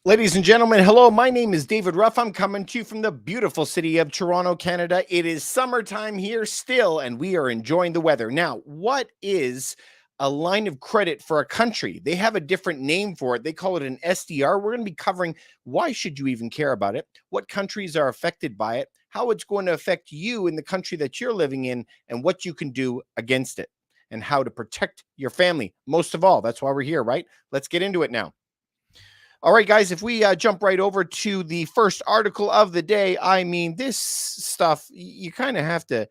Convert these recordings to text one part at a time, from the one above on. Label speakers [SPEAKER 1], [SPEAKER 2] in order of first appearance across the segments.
[SPEAKER 1] Ladies and gentlemen, hello. My name is David Ruff. I'm coming to you from the beautiful city of Toronto, Canada. It is summertime here still, and we are enjoying the weather. Now, what is a line of credit for a country? They have a different name for it. They call it an SDR. We're going to be covering why should you even care about it, what countries are affected by it, how it's going to affect you in the country that you're living in, and what you can do against it, and how to protect your family. Most of all, that's why we're here, right? Let's get into it now. All right, guys, if we jump right over to the first article of the day, I mean, this stuff, you kind of have to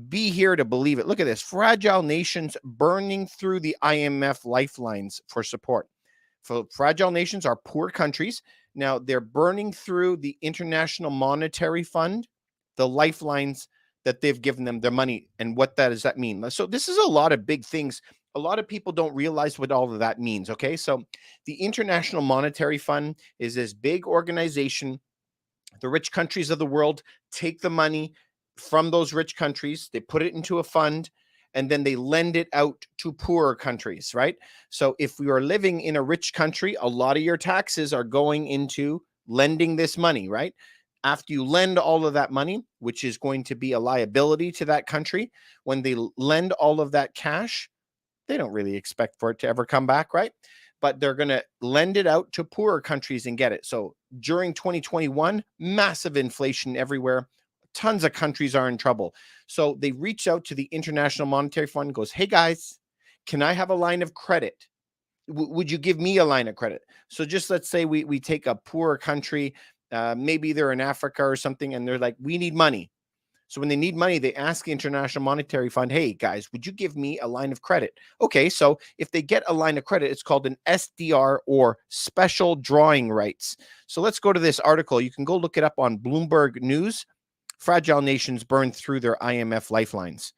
[SPEAKER 1] be here to believe it. Look at this. Fragile nations burning through the IMF lifelines for support. Fragile nations are poor countries. Now, they're burning through the International Monetary Fund, the lifelines that they've given them, their money, and what does that mean? So this is a lot of big things. A lot of people don't realize what all of that means, okay? So the International Monetary Fund is this big organization. The rich countries of the world take the money from those rich countries, they put it into a fund, and then they lend it out to poorer countries, right? So if we are living in a rich country, a lot of your taxes are going into lending this money, right? After you lend all of that money, which is going to be a liability to that country, when they lend all of that cash, they don't really expect for it to ever come back, right? But they're going to lend it out to poorer countries and get it. So during 2021, massive inflation everywhere. Tons of countries are in trouble. So they reach out to the International Monetary Fund and goes, hey guys, can I have a line of credit? Would you give me a line of credit? So just let's say we take a poorer country, maybe they're in Africa or something, and they're like, we need money. So when they need money, they ask the International Monetary Fund, hey, guys, would you give me a line of credit? Okay, so if they get a line of credit, it's called an SDR, or special drawing rights. So let's go to this article. You can go look it up on Bloomberg News. Fragile nations burn through their IMF lifelines.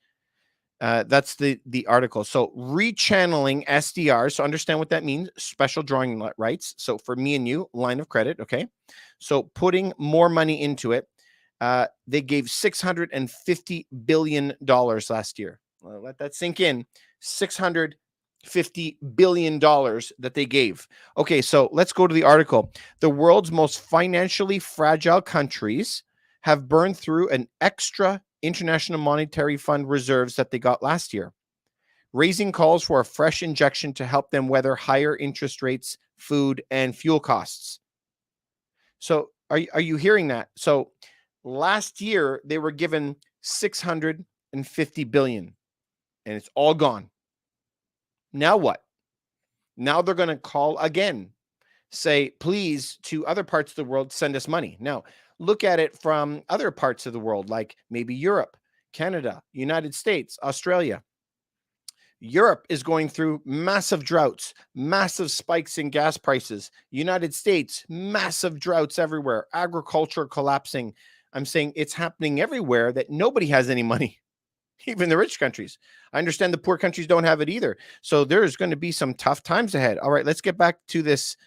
[SPEAKER 1] That's the article. So rechanneling SDRs. So understand what that means. Special drawing rights. So for me and you, line of credit. Okay. So putting more money into it. They gave $650 billion last year. Well, let that sink in. $650 billion that they gave. Okay, so let's go to the article. The world's most financially fragile countries have burned through an extra International Monetary Fund reserves that they got last year, raising calls for a fresh injection to help them weather higher interest rates, food, and fuel costs. So are you hearing that? So last year, they were given $650 billion, and it's all gone. Now what? Now they're going to call again, say, please, to other parts of the world, send us money. Now, look at it from other parts of the world, like maybe Europe, Canada, United States, Australia. Europe is going through massive droughts, massive spikes in gas prices. United States, massive droughts everywhere, agriculture collapsing. I'm saying it's happening everywhere that nobody has any money, even the rich countries. I understand the poor countries don't have it either. So there's going to be some tough times ahead. All right, let's get back to this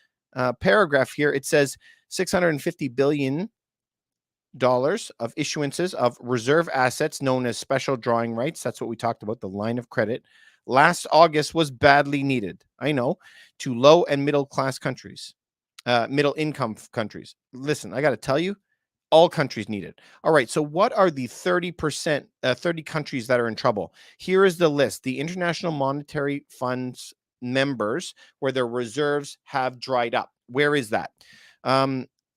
[SPEAKER 1] paragraph here. It says $650 billion of issuances of reserve assets known as special drawing rights. That's what we talked about, the line of credit. Last August was badly needed, I know, to low and middle class countries, middle income countries. Listen, I got to tell you, all countries need it. All right. So what are the 30 countries that are in trouble? Here is the list. The International Monetary Fund's members where their reserves have dried up. Where is that?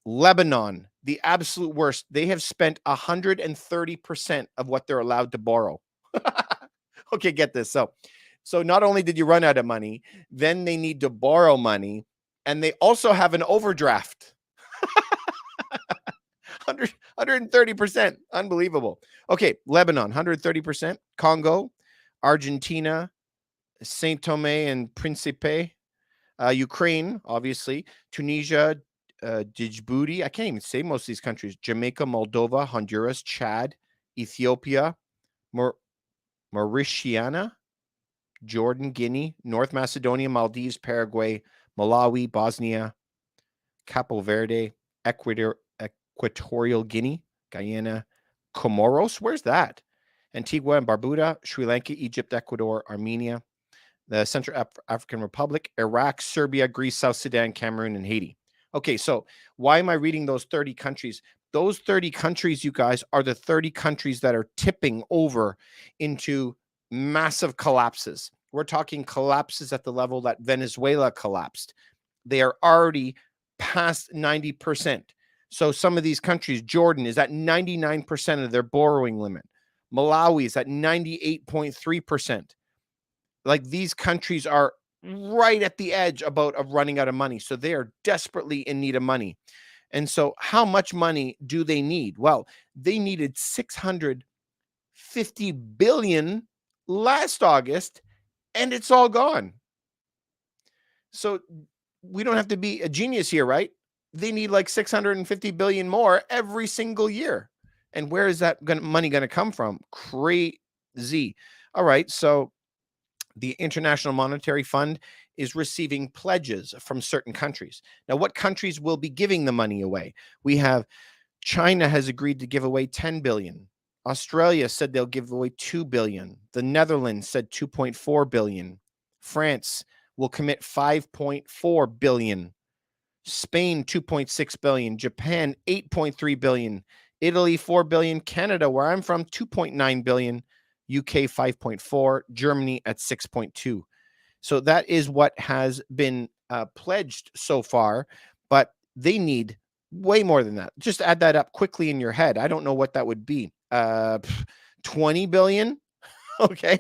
[SPEAKER 1] Lebanon, the absolute worst. They have spent 130% of what they're allowed to borrow. Okay, get this. So not only did you run out of money, then they need to borrow money, and they also have an overdraft. 130%. Unbelievable. Okay, Lebanon, 130%. Congo, Argentina, Saint Tome and Principe, Ukraine, obviously, Tunisia, Djibouti. I can't even say most of these countries. Jamaica, Moldova, Honduras, Chad, Ethiopia, Mauritius, Jordan, Guinea, North Macedonia, Maldives, Paraguay, Malawi, Bosnia, Capo Verde, Equatorial Guinea, Guyana, Comoros. Where's that? Antigua and Barbuda, Sri Lanka, Egypt, Ecuador, Armenia, the Central African Republic, Iraq, Serbia, Greece, South Sudan, Cameroon, and Haiti. Okay, so why am I reading those 30 countries? Those 30 countries, you guys, are the 30 countries that are tipping over into massive collapses. We're talking collapses at the level that Venezuela collapsed. They are already past 90%. So some of these countries, Jordan is at 99% of their borrowing limit. Malawi is at 98.3%. Like, these countries are right at the edge of running out of money. So they are desperately in need of money. And so how much money do they need? Well, they needed 650 billion last August, and it's all gone. So we don't have to be a genius here, right? They need like 650 billion more every single year. And where is that money going to come from? Crazy. All right. So the International Monetary Fund is receiving pledges from certain countries. Now, what countries will be giving the money away? We have China has agreed to give away 10 billion. Australia said they'll give away 2 billion. The Netherlands said 2.4 billion. France will commit 5.4 billion. Spain 2.6 billion. Japan 8.3 billion. Italy 4 billion. Canada, where I'm from, 2.9 billion. UK 5.4, Germany at 6.2. So that is what has been pledged so far, but they need way more than that. Just add that up quickly in your head. I don't know what that would be. 20 billion. Okay.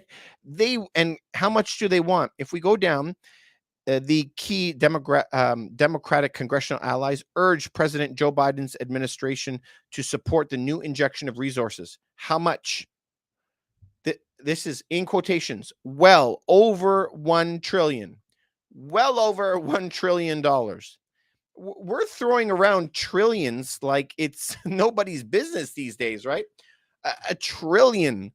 [SPEAKER 1] And how much do they want? If we go down, the key Democratic congressional allies urge President Joe Biden's administration to support the new injection of resources. How much? This is in quotations, well over 1 trillion, well over $1 trillion. We're throwing around trillions like it's nobody's business these days, right? A trillion.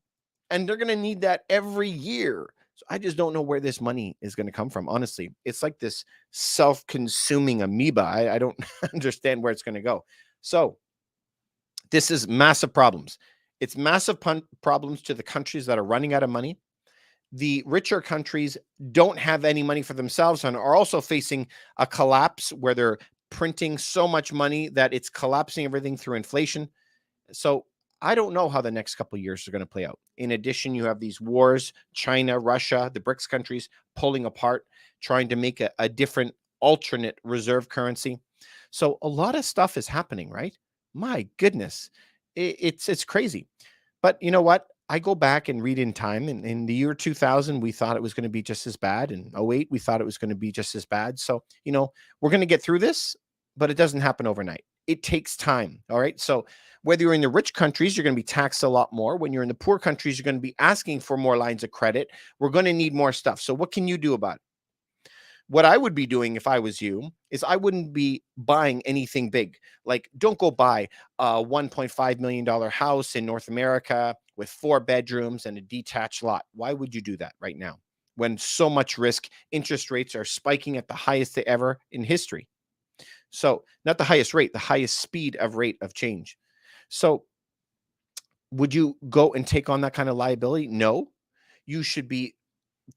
[SPEAKER 1] And they're going to need that every year. So I just don't know where this money is going to come from. Honestly, it's like this self-consuming amoeba. I don't understand where it's going to go. So this is massive problems. It's massive problems to the countries that are running out of money. The richer countries don't have any money for themselves and are also facing a collapse where they're printing so much money that it's collapsing everything through inflation. So I don't know how the next couple of years are going to play out. In addition, you have these wars, China, Russia, the BRICS countries pulling apart, trying to make a different alternate reserve currency. So a lot of stuff is happening, right? My goodness, it's crazy. But you know what? I go back and read in time. And in the year 2000, we thought it was going to be just as bad. In 08, we thought it was going to be just as bad. So, we're going to get through this, but it doesn't happen overnight. It takes time. All right. So whether you're in the rich countries, you're going to be taxed a lot more. When you're in the poor countries, you're going to be asking for more lines of credit. We're going to need more stuff. So what can you do about it? What I would be doing if I was you is I wouldn't be buying anything big. Like, don't go buy a $1.5 million house in North America with 4 bedrooms and a detached lot. Why would you do that right now when so much risk? Interest rates are spiking at the highest ever in history. So not the highest rate, the highest speed of rate of change. So would you go and take on that kind of liability? No. You should be,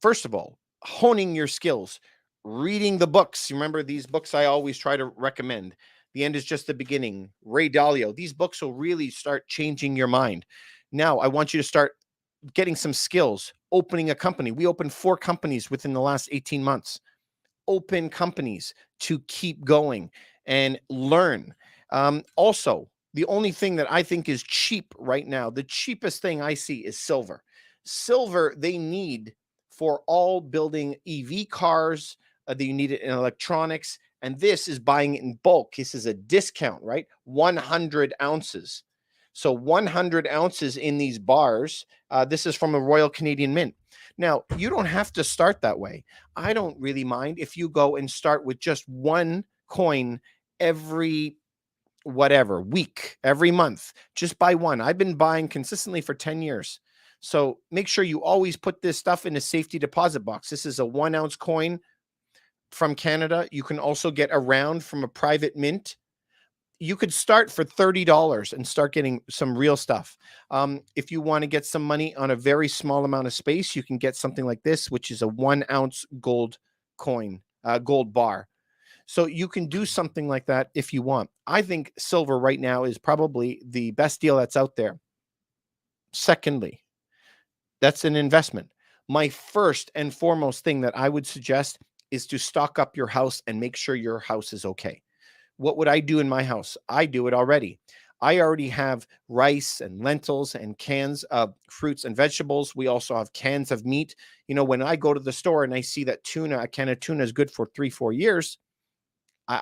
[SPEAKER 1] first of all, honing your skills, reading the books. You remember these books I always try to recommend. The End is Just the Beginning, Ray Dalio. These books will really start changing your mind. Now, I want you to start getting some skills, opening a company. We opened 4 companies within the last 18 months. Open companies to keep going and learn. Also, the only thing that I think is cheap right now, the cheapest thing I see is silver. Silver, they need for all building EV cars. You need it in electronics. And this is buying it in bulk. This is a discount, right? 100 ounces. So 100 ounces in these bars. This is from the Royal Canadian Mint. Now, you don't have to start that way. I don't really mind if you go and start with just 1 coin every week, every month. Just buy 1. I've been buying consistently for 10 years. So make sure you always put this stuff in a safety deposit box. This is a 1 ounce coin from Canada. You can also get a round from a private mint. You could start for $30 and start getting some real stuff. If you want to get some money on a very small amount of space, you can get something like this, which is a 1 ounce gold coin, gold bar. So you can do something like that if you want. I think silver right now is probably the best deal that's out there. Secondly, that's an investment. My first and foremost thing that I would suggest is to stock up your house and make sure your house is okay. What would I do in my house? I do it already. I already have rice and lentils and cans of fruits and vegetables. We also have cans of meat. You know, when I go to the store and I see that a can of tuna is good for 3, 4 years,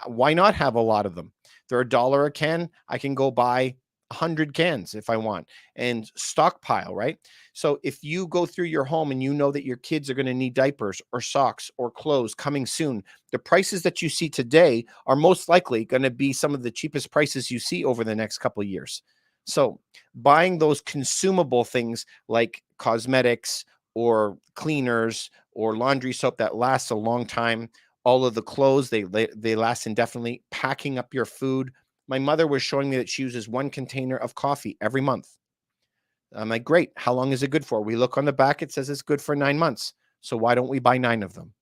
[SPEAKER 1] why not have a lot of them? They're $1 a can. I can go buy 100 cans if I want and stockpile, right? So if you go through your home and you know that your kids are going to need diapers or socks or clothes coming soon, the prices that you see today are most likely going to be some of the cheapest prices you see over the next couple of years. So buying those consumable things like cosmetics or cleaners or laundry soap that lasts a long time, all of the clothes, they last indefinitely, packing up your food. My mother was showing me that she uses 1 container of coffee every month. I'm like, great. How long is it good for? We look on the back, it says it's good for 9 months. So why don't we buy 9 of them?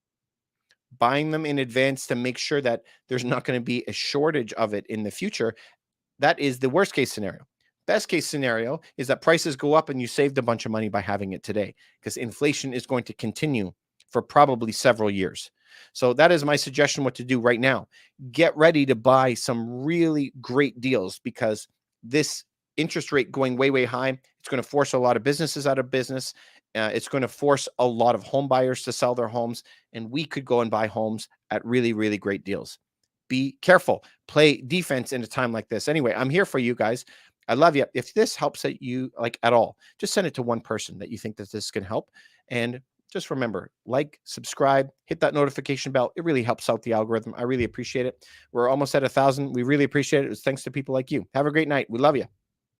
[SPEAKER 1] Buying them in advance to make sure that there's not going to be a shortage of it in the future. That is the worst case scenario. Best case scenario is that prices go up and you saved a bunch of money by having it today, because inflation is going to continue for probably several years. So that is my suggestion what to do right now. Get ready to buy some really great deals, because this interest rate going way, way high, it's going to force a lot of businesses out of business. It's going to force a lot of home buyers to sell their homes, and we could go and buy homes at really, really great deals. Be careful. Play defense in a time like this. Anyway, I'm here for you guys. I love you. If this helps you like at all, just send it to one person that you think that this can help. And just remember, like, subscribe, hit that notification bell. It really helps out the algorithm. I really appreciate it. We're almost at 1,000. We really appreciate it. It was thanks to people like you. Have a great night. We love you.